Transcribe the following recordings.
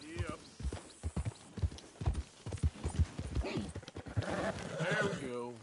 Yep. There we go.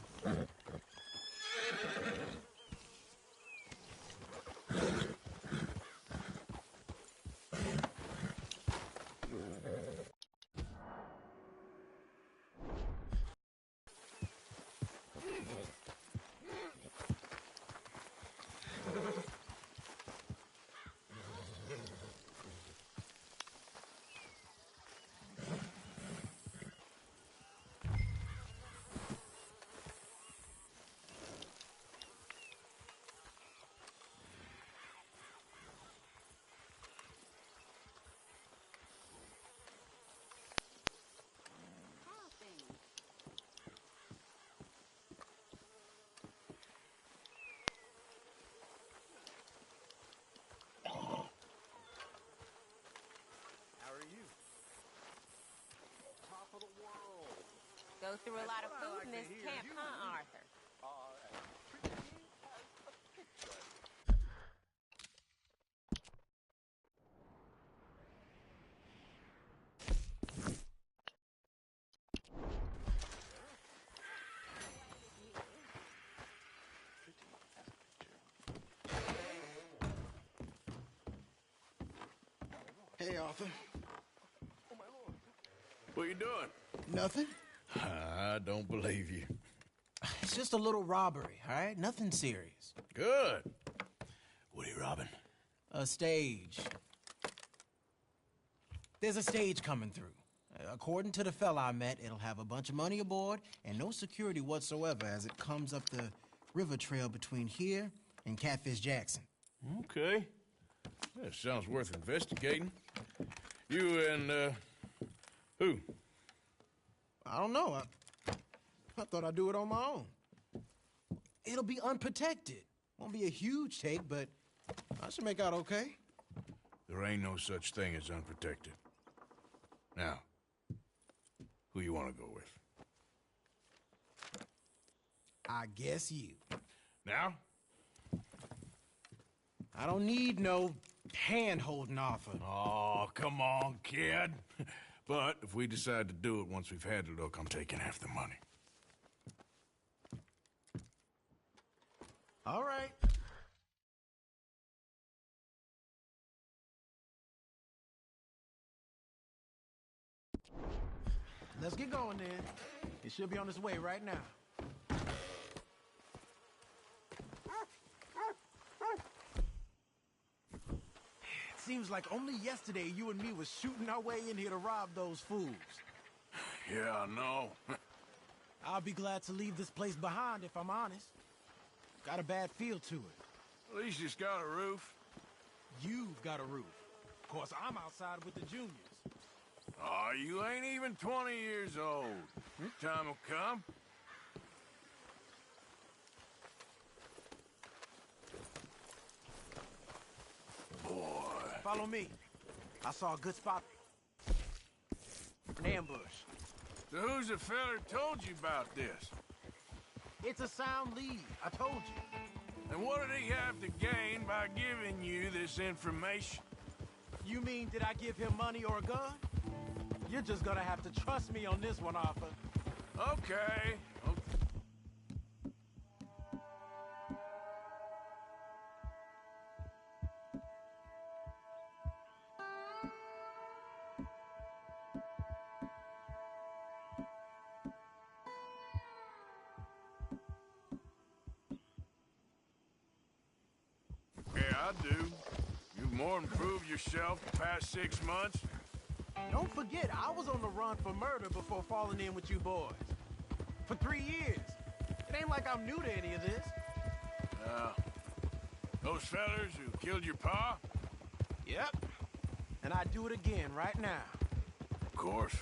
Go through a lot of food in this camp, huh, Arthur? Hey, Arthur. What you doing? Nothing. I don't believe you. It's just a little robbery, all right? Nothing serious. Good. What are you robbing? A stage. There's a stage coming through. According to the fella I met, it'll have a bunch of money aboard and no security whatsoever as it comes up the river trail between here and Catfish Jackson. Okay. That sounds worth investigating. You and, who? I don't know. I thought I'd do it on my own. It'll be unprotected. Won't be a huge take, but I should make out okay. There ain't no such thing as unprotected. Now, who you want to go with? I guess you. Now? I don't need no hand-holding offer. Oh, come on, kid. But if we decide to do it once we've had a look, I'm taking half the money. All right. Let's get going then. It should be on its way right now. Seems like only yesterday you and me was shooting our way in here to rob those fools. Yeah, I know. I'll be glad to leave this place behind if I'm honest. Got a bad feel to it. At least it's got a roof. You've got a roof. Of course, I'm outside with the juniors. Oh, you ain't even 20 years old. Your time will come. Boy. Follow me. I saw a good spot. An ambush. So who's the feller told you about this? It's a sound lead, I told you. And what did he have to gain by giving you this information? You mean, did I give him money or a gun? You're just gonna have to trust me on this one, Arthur. Okay. Yeah, I do. You've more improved yourself the past 6 months. Don't forget, I was on the run for murder before falling in with you boys. For 3 years. It ain't like I'm new to any of this. Those fellers who killed your pa? Yep. And I'd do it again right now. Of course.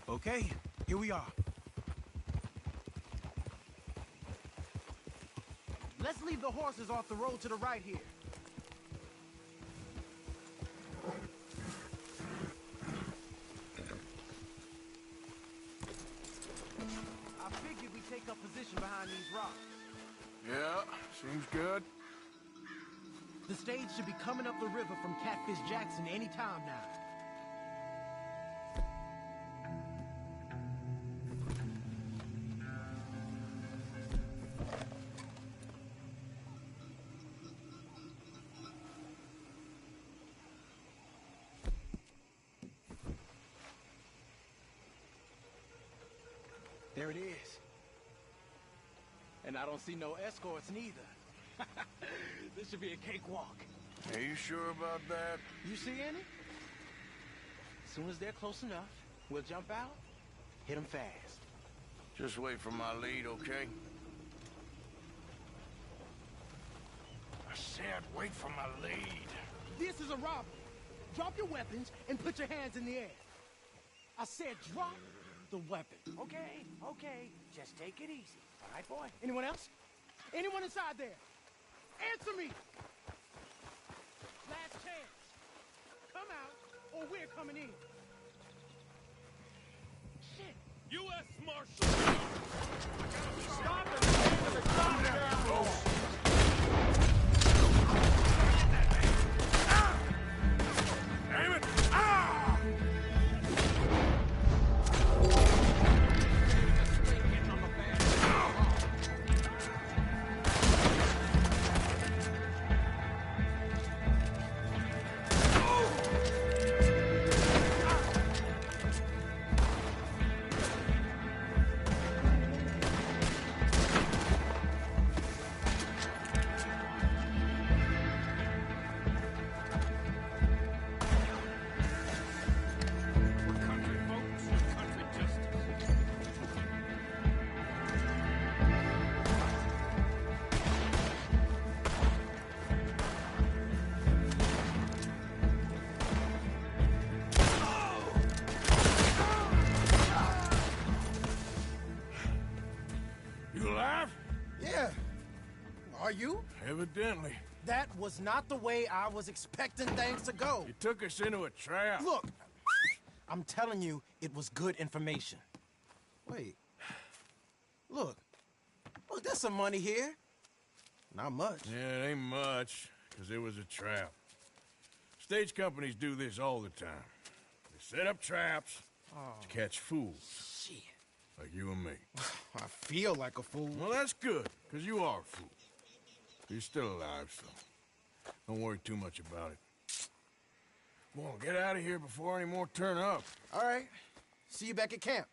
Okay, here we are. Let's leave the horses off the road to the right here. I figured we take up position behind these rocks. Yeah, seems good. The stage should be coming up the river from Catfish Jackson any time now. There it is. And I don't see no escorts neither. This should be a cakewalk. Are you sure about that? You see any? As soon as they're close enough, we'll jump out, hit them fast. Just wait for my lead, okay? I said wait for my lead. This is a robbery. Drop your weapons and put your hands in the air. I said drop the weapon. Okay, okay. Just take it easy. All right, boy? Anyone else? Anyone inside there? Answer me! Last chance. Come out, or we're coming in. Shit! U.S. Marshal! Stop it! Stop it! Damn it! Ah! Yeah. Are you? Evidently. That was not the way I was expecting things to go. You took us into a trap. Look, I'm telling you, it was good information. Wait. Look, there's some money here. Not much. Yeah, it ain't much, because it was a trap. Stage companies do this all the time. They set up traps to catch fools. Shit. Like you and me. I feel like a fool. Well, that's good, because you are a fool. You're still alive, so don't worry too much about it. Come on, get out of here before any more turn up. All right. See you back at camp.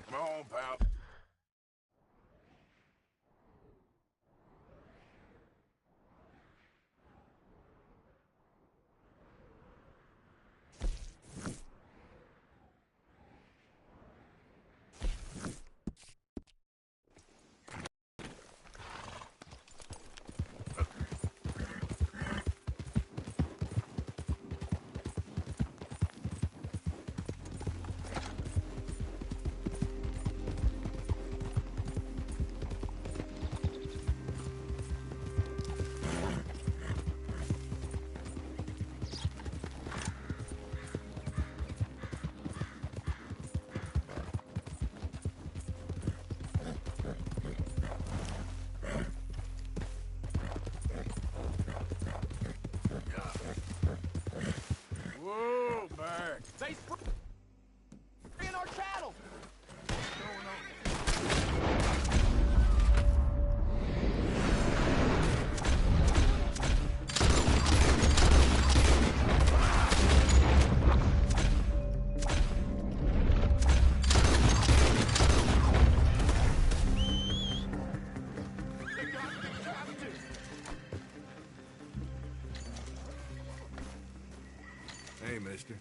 Come on, pal. Whoa, back. They in our channel. Hey, mister.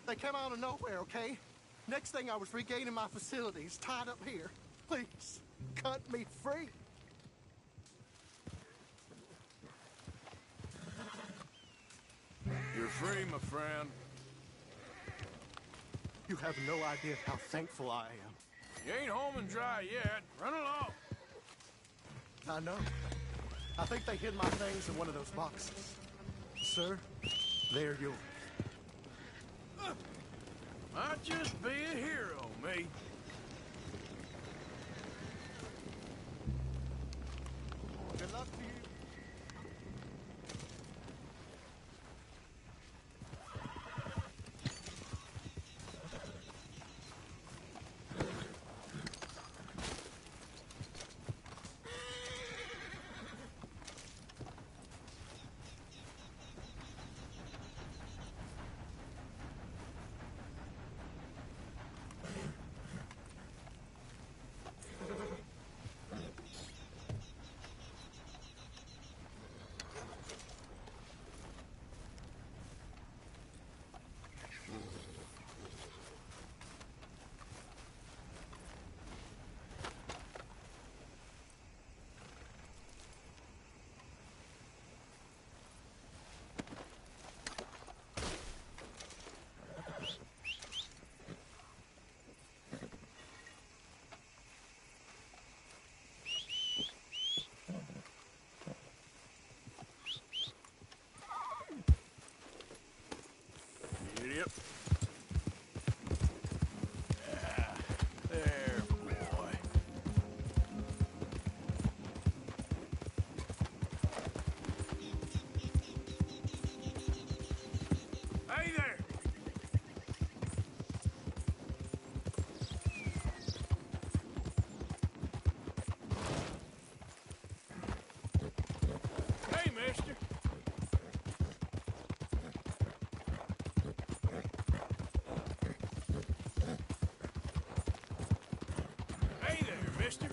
They came out of nowhere, okay? Next thing I was regaining my facilities, tied up here. Please, cut me free. You're free, my friend. You have no idea how thankful I am. You ain't home and dry yet. Run along. I know. I think they hid my things in one of those boxes. Sir, they're yours. Might just be a hero, me. Good luck to you. Idiot. Yeah. There, boy. Hey there! Hey, mister! Hey there, mister!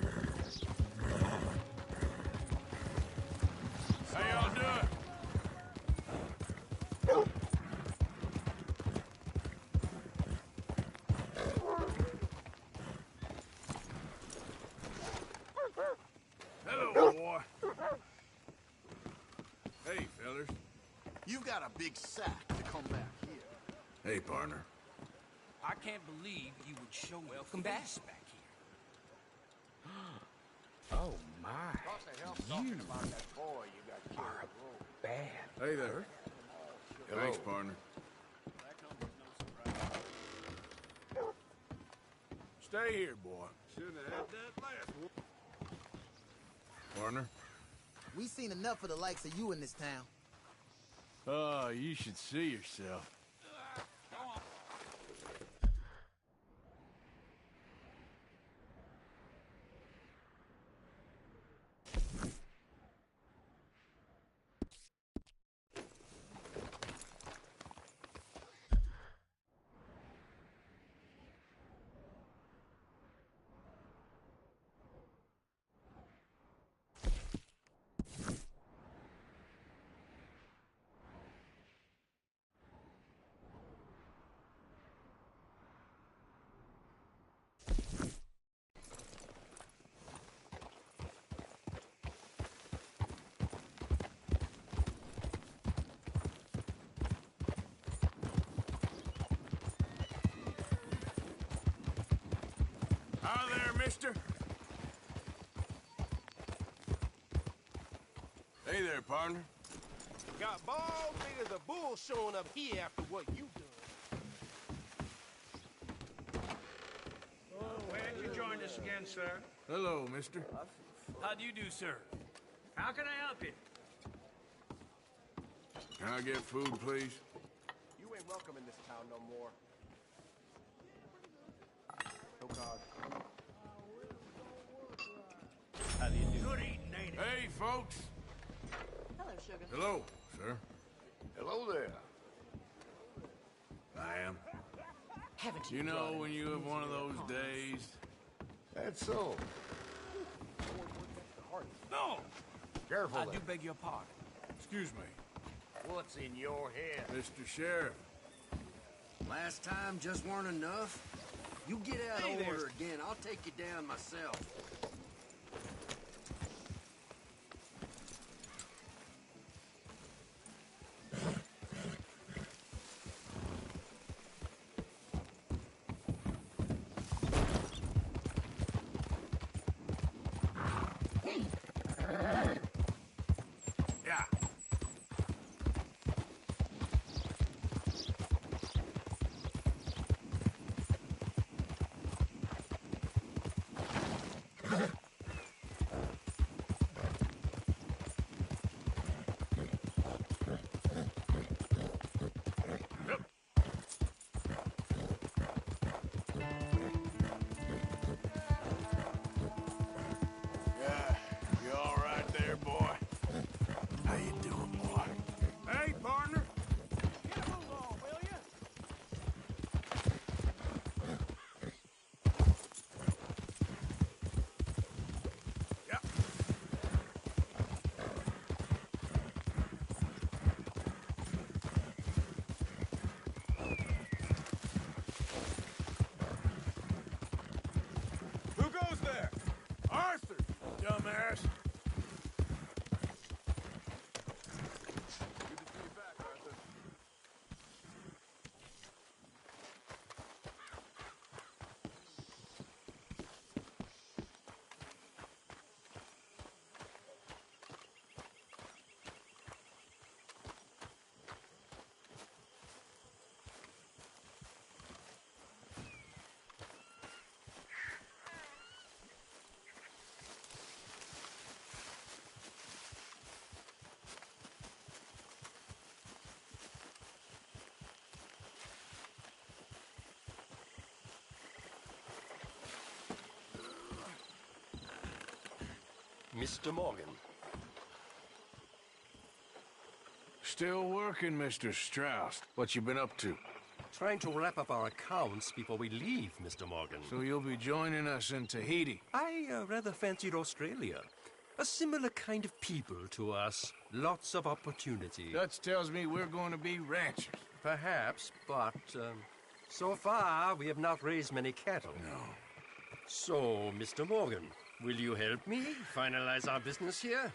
How y'all doing? You got a big sack to come back here. Hey, partner. I can't believe you would show welcome back here. Oh, my. Talking about that boy you got killed. Bad. Hey there. Thanks, partner. Stay here, boy. Shouldn't have had that last one. Partner? We seen enough of the likes of you in this town. Oh, you should see yourself. Hi there, mister. Hey there, partner. Got bald leaders of bull showing up here after what you done. Glad you joined us again, sir. Hello, mister. How do you do, sir? How can I help you? Can I get food, please? You ain't welcome in this town no more. No God. How do you do? Good eating, ain't it? Hey, folks. Hello, sugar. Hello, sir. Hello there. I am. Haven't You know when you have one of those days? That's so. No! Careful I there. do beg your pardon. Excuse me, What's in your head? Mr. Sheriff. Last time just weren't enough? You get out Hey of there. order again, I'll take you down myself. Yeah. Yeah, you all right there, boy? How you doing, boy? Hey, partner. Get a move on, will you? Yep. Who goes there? Arthur, dumbass. Good to see you back, Arthur. Mr. Morgan. Still working, Mr. Strauss. What you been up to? Trying to wrap up our accounts before we leave, Mr. Morgan. So you'll be joining us in Tahiti. I rather fancied Australia. A similar kind of people to us. Lots of opportunity. Dutch tells me we're going to be ranchers. Perhaps, but so far we have not raised many cattle. No. So, Mr. Morgan, will you help me finalize our business here?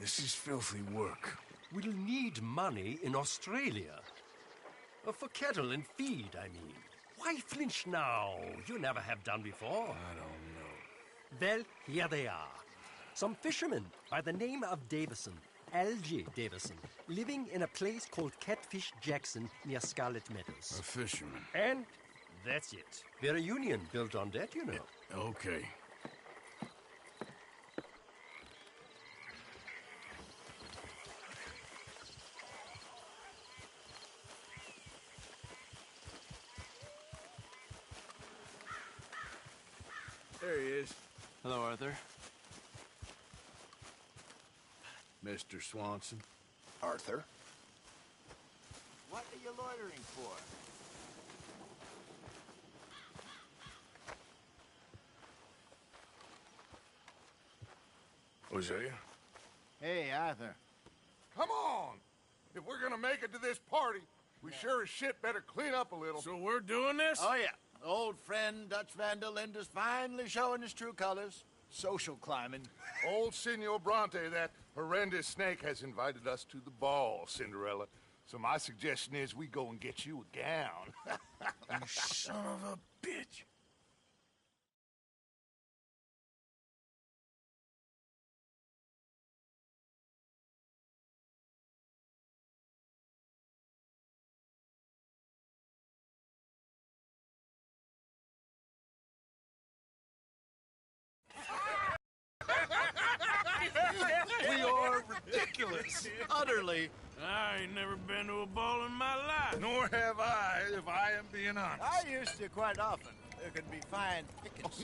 This is filthy work. We'll need money in Australia. For cattle and feed, I mean. Why flinch now? You never have done before. I don't know. Well, here they are. Some fishermen by the name of Davison, Algie Davison, living in a place called Catfish Jackson near Scarlet Meadows. A fisherman. And that's it. We're a union built on that, you know. Okay. There he is. Hello, Arthur. Mr. Swanson. Arthur? What are you loitering for? Hosea? Hey, Arthur. Come on! If we're gonna make it to this party, we sure as shit better clean up a little. So we're doing this? Oh, yeah. Old friend Dutch Van der Linde's finally showing his true colors. Social climbing. Old Senor Bronte, that horrendous snake, has invited us to the ball, Cinderella. So my suggestion is we go and get you a gown. You son of a bitch. We are ridiculous. Utterly. I ain't never been to a ball in my life. Nor have I, if I am being honest. I used to quite often. There can be fine pickings.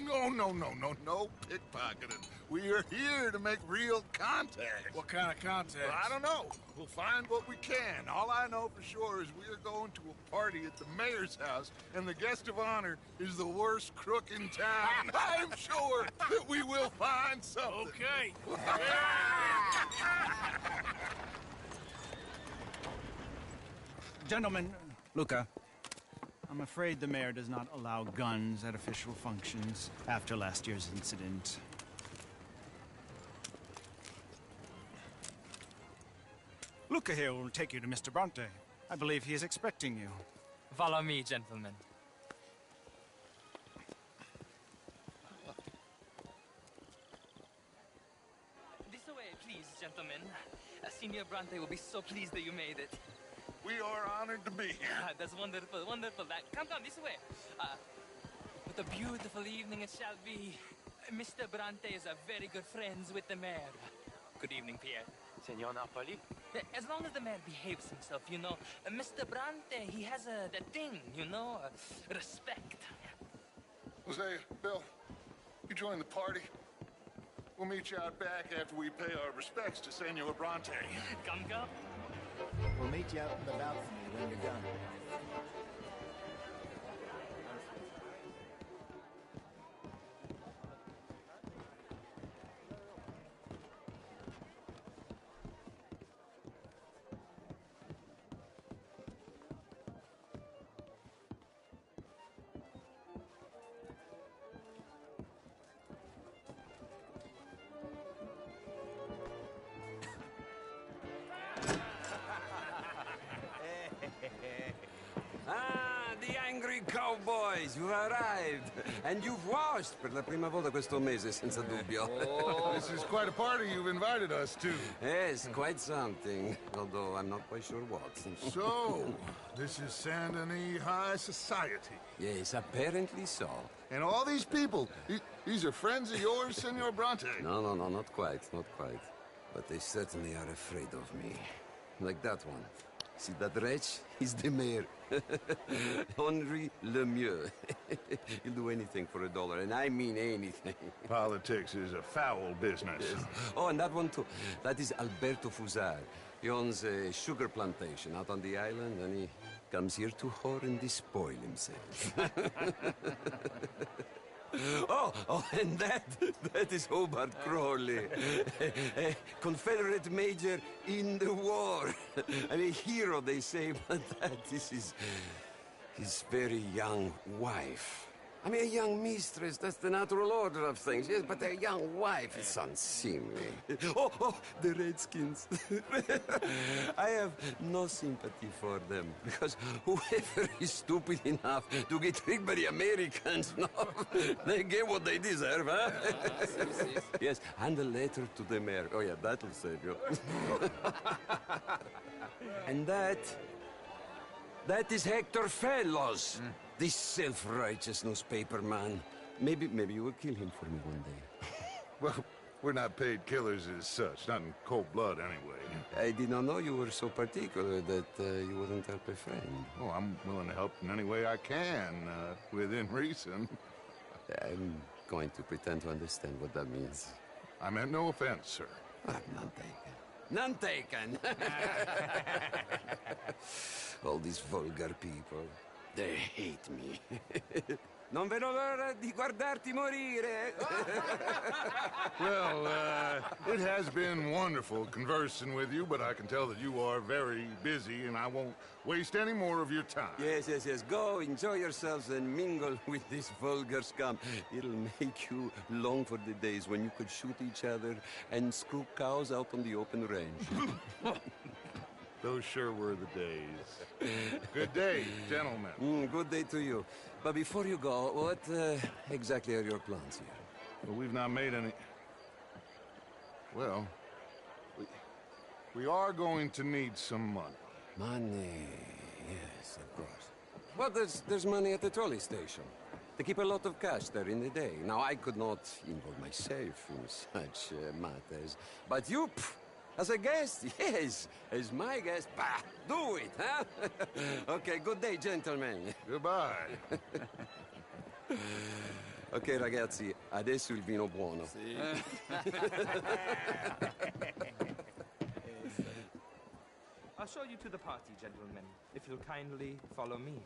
No pickpocketing. We are here to make real contact. What kind of contact? Well, I don't know. We'll find what we can. All I know for sure is we are going to a party at the mayor's house, and the guest of honor is the worst crook in town. I'm sure that we will find something. Okay. Gentlemen, Luca, I'm afraid the mayor does not allow guns at official functions after last year's incident. Luca here will take you to Mr. Bronte. I believe he is expecting you. Follow me, gentlemen. This way, please, gentlemen. Senior Bronte will be so pleased that you made it. We are honored to be here. That's wonderful, wonderful. Come, this way. What a beautiful evening it shall be. Mr. Bronte is a very good friends with the mayor. Good evening, Pierre. Senor Napoli? As long as the mayor behaves himself, you know. Mr. Bronte, he has that thing, you know, respect. Jose, Bill, you join the party. We'll meet you out back after we pay our respects to Senor Bronte. Come. We'll meet you out in the balcony when you're done. The angry cowboys, you've arrived. And you've washed per la prima volta questo mese, senza dubbio. Oh, this is quite a party you've invited us to. Yes, quite something. Although I'm not quite sure what. So, this is Saint Denis High Society. Yes, apparently so. And all these people, these are friends of yours, Senor Bronte? No, not quite. But they certainly are afraid of me. Like that one. See that wretch? He's the mayor. Henri Lemieux. He'll do anything for $1, and I mean anything. Politics is a foul business. Yes. Oh, and that one too. That is Alberto Fusar. He owns a sugar plantation out on the island, and he comes here to whore and despoil himself. Oh, and that is Hobart Crawley, a Confederate major in the war. And a hero, they say, but that is his very young wife. I mean, a young mistress, that's the natural order of things, yes, but a young wife is unseemly. Oh, the Redskins. I have no sympathy for them, because whoever is stupid enough to get tricked by the Americans, no, they get what they deserve, huh? Yes, and a letter to the mayor. Oh, yeah, that'll save you. And that is Hector Fellows. This self-righteous newspaper man. Maybe you will kill him for me one day. Well, we're not paid killers as such, not in cold blood anyway. I did not know you were so particular that you wouldn't help a friend. Oh, I'm willing to help in any way I can, within reason. I'm going to pretend to understand what that means. I meant no offense, sir. None taken. None taken! All these vulgar people. They hate me. Non vedo l'ora di guardarti morire. Well, it has been wonderful conversing with you, but I can tell that you are very busy, and I won't waste any more of your time. Yes. Go, enjoy yourselves, and mingle with this vulgar scum. It'll make you long for the days when you could shoot each other and screw cows out on the open range. Those sure were the days. Good day, gentlemen. Good day to you. But before you go, what exactly are your plans here? Well, we've not made any... Well, we are going to need some money. Money, yes, of course. Well, there's money at the trolley station. They keep a lot of cash there in the day. Now, I could not involve myself in such matters. But you... As a guest, yes. As my guest, bah, do it, huh? Okay, good day, gentlemen. Goodbye. Ok, ragazzi, adesso il vino buono. Sì. I'll show you to the party, gentlemen, if you'll kindly follow me.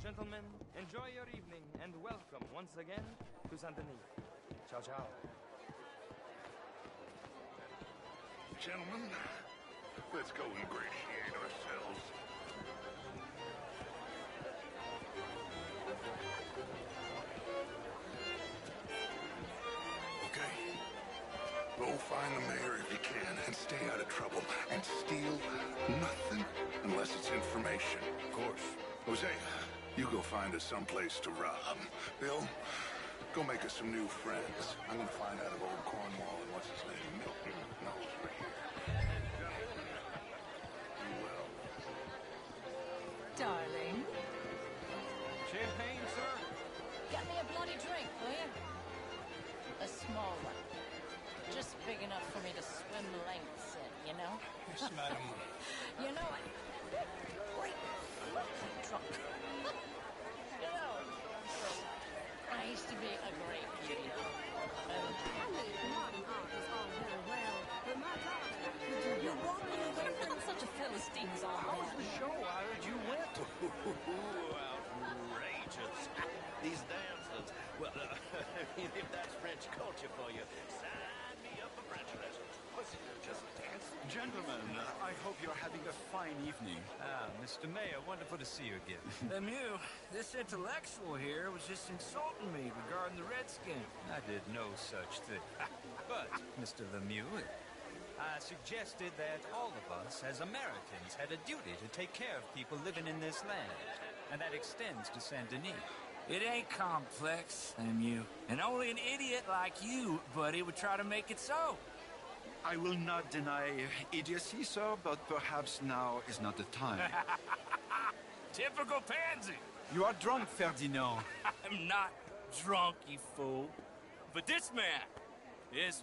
Gentlemen, enjoy your evening and welcome once again to Saint Denis. Ciao, ciao. Gentlemen, let's go ingratiate ourselves. Okay. Go find the mayor if you can and stay out of trouble. And steal nothing unless it's information. Of course. Jose, you go find us someplace to rob. Bill, go make us some new friends. I'm gonna find out if old Cornwall and what's his name, Milton, knows we're here. You will. Darling. Champagne, sir? Get me a bloody drink, will you? A small one. Just big enough for me to swim lengths in, you know? Yes, madam. You know what? Wait, I'm drunk. You know, I used to be a great beauty. You're walking away from such a Philistine's all How was the show? I heard you went. Outrageous. These dancers. Well, if that's French culture for you, sign me up for French lessons. Was it just dance? Gentlemen, I hope you're having a fine evening. Ah, Mr. Mayor, wonderful to see you again. Lemieux, this intellectual here was just insulting me regarding the Redskin. I did no such thing. But, Mr. Lemieux, I suggested that all of us, as Americans, had a duty to take care of people living in this land. And that extends to Saint Denis. It ain't complex, Lemieux. And only an idiot like you, buddy, would try to make it so. I will not deny idiocy, sir, but perhaps now is not the time. Typical pansy. You are drunk, Ferdinand. I'm not drunk, you fool. But this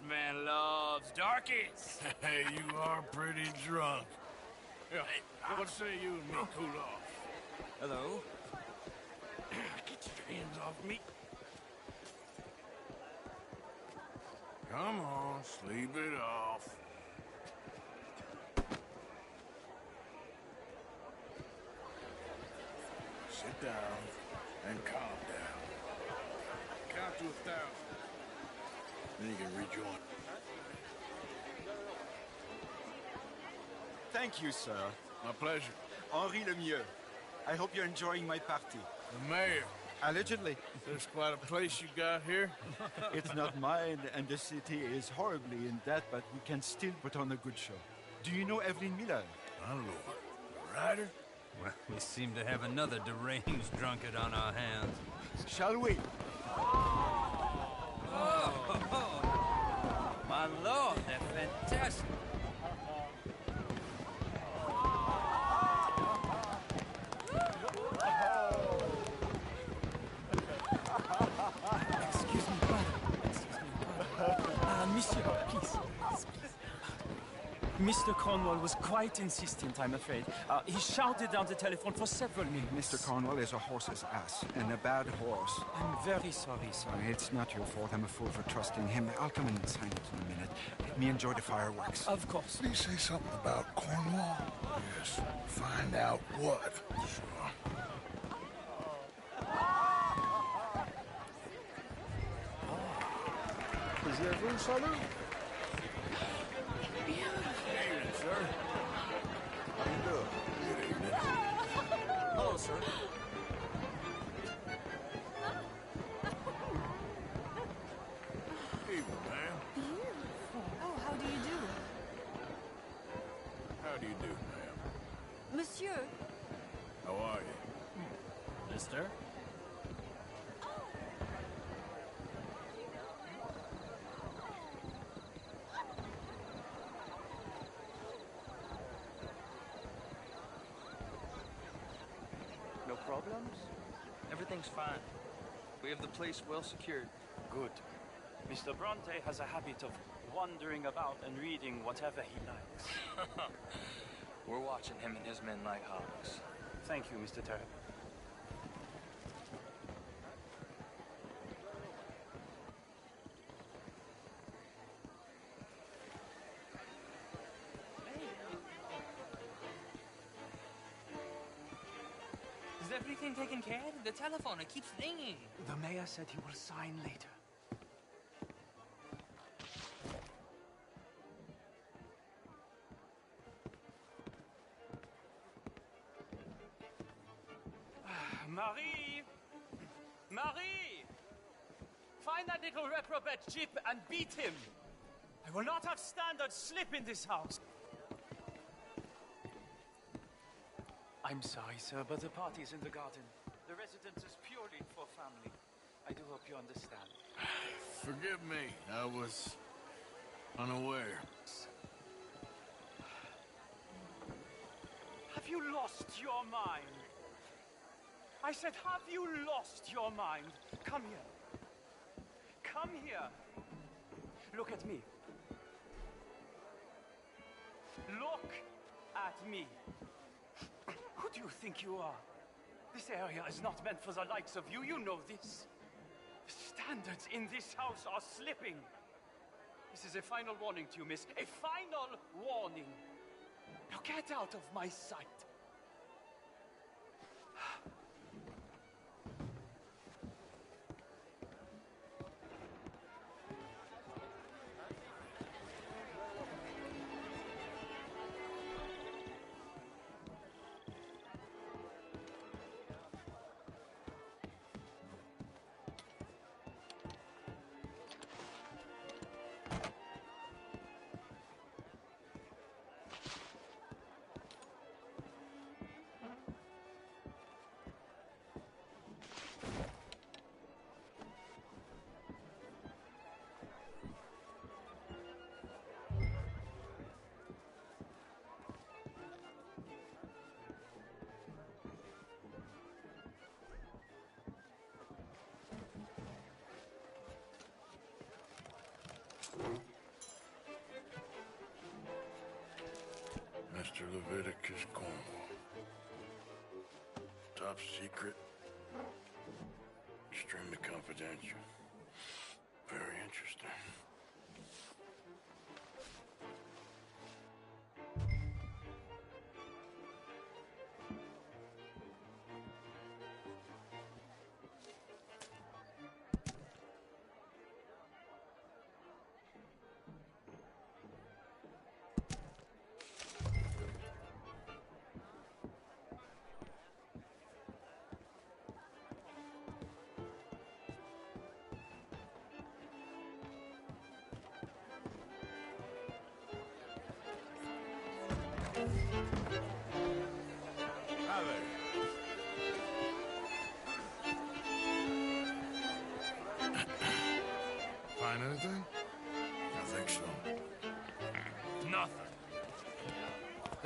man loves darkies. Hey, you are pretty drunk. Yeah, what say you and me cool off? Hello? Get your hands off me. Come on, sleep it off. Sit down and calm down. Count to 1,000. Then you can rejoin. Thank you, sir. My pleasure. Henri Lemieux. I hope you're enjoying my party. The mayor. Allegedly. There's quite a place you got here. It's not mine, and the city is horribly in debt, but we can still put on a good show. Do you know Evelyn Miller? My lord. The writer? Well, we seem to have another deranged drunkard on our hands. Shall we? Oh, my lord, they're fantastic. Excuse me, brother. Monsieur, please. Mr. Cornwall was quite insistent, I'm afraid. He shouted down the telephone for several minutes. Mr. Cornwall is a horse's ass, and a bad horse. I'm very sorry, sir. It's not your fault. I'm a fool for trusting him. I'll come and sign it in a minute. Let me enjoy the fireworks. Of course. Did he say something about Cornwall? Yes. Find out what. Sure. Is there room, salute? Evening, sir. How you doing? Good evening. Hello, sir. Evening, ma'am. Oh, how do you do? How do you do, ma'am? Monsieur. How are you? Mister? No problems? Everything's fine. We have the place well secured. Good. Mr. Bronte has a habit of wandering about and reading whatever he likes. We're watching him and his men like hawks. Thank you, Mr. Turner. Is everything taken care of? The telephone, it keeps ringing. The mayor said he will sign later. Marie! Marie! Find that little reprobate Chip and beat him. I will not have standard slip in this house. I'm sorry, sir, but the party's in the garden. The residence is purely for family. I do hope you understand. Forgive me. I was unaware. Have you lost your mind? I said, have you lost your mind? Come here. Come here. Look at me. Look at me. Who do you think you are? This area is not meant for the likes of you. You know this. The standards in this house are slipping. This is a final warning to you, miss. A final warning. Now get out of my sight. Mr. Leviticus Cornwall. Top secret. Extremely confidential. Very interesting.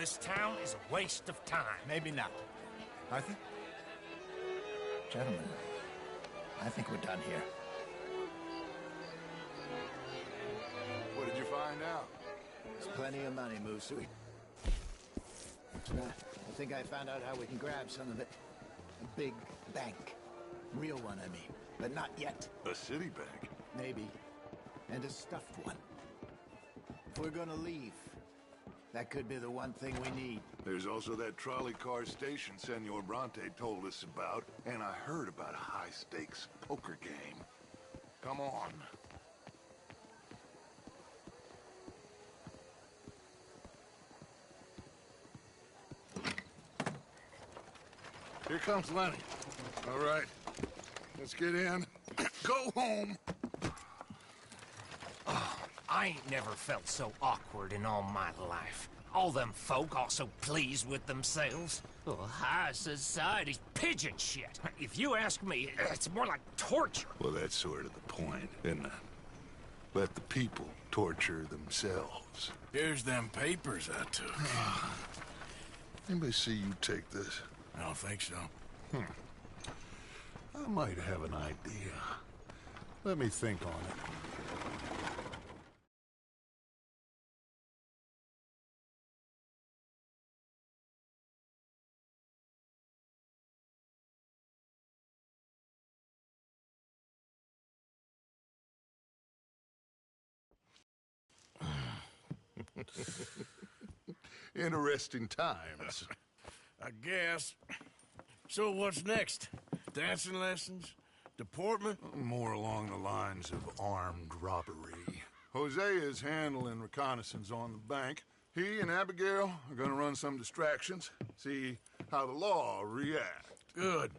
this town is a waste of time. Maybe not. Arthur? Gentlemen, I think we're done here. What did you find out? There's plenty of money, Musui. I think I found out how we can grab some of it. A big bank. Real one, I mean. But not yet. A city bank? Maybe. And a stuffed one. If we're gonna leave, that could be the one thing we need. There's also that trolley car station Senor Bronte told us about, and I heard about a high-stakes poker game. Come on. Here comes Lenny. All right, let's get in. Go home. I ain't never felt so awkward in all my life. All them folk all so pleased with themselves. Oh, high society's pigeon shit. If you ask me, it's more like torture. Well, that's sort of the point, isn't it? Let the people torture themselves. Here's them papers I took. Anybody see you take this? I don't think so. I might have an idea. Let me think on it. Interesting times. I guess. So what's next? Dancing lessons? Deportment? More along the lines of armed robbery. Hosea is handling reconnaissance on the bank. He and Abigail are gonna run some distractions, see how the law reacts. Good.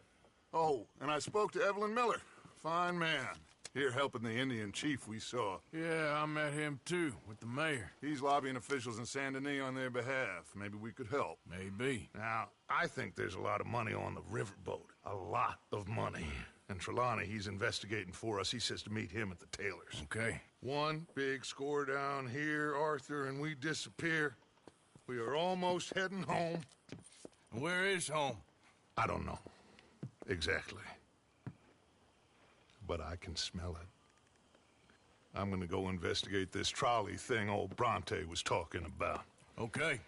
Oh, and I spoke to Evelyn Miller. Fine man. Here helping the Indian chief we saw. Yeah, I met him too, with the mayor. He's lobbying officials in Saint Denis on their behalf. Maybe we could help. Maybe. Now, I think there's a lot of money on the riverboat. A lot of money. And Trelawney, he's investigating for us. He says to meet him at the Taylor's. Okay. One big score down here, Arthur, and we disappear. We are almost heading home. Where is home? I don't know. Exactly. But I can smell it. I'm gonna go investigate this trolley thing old Bronte was talking about. Okay.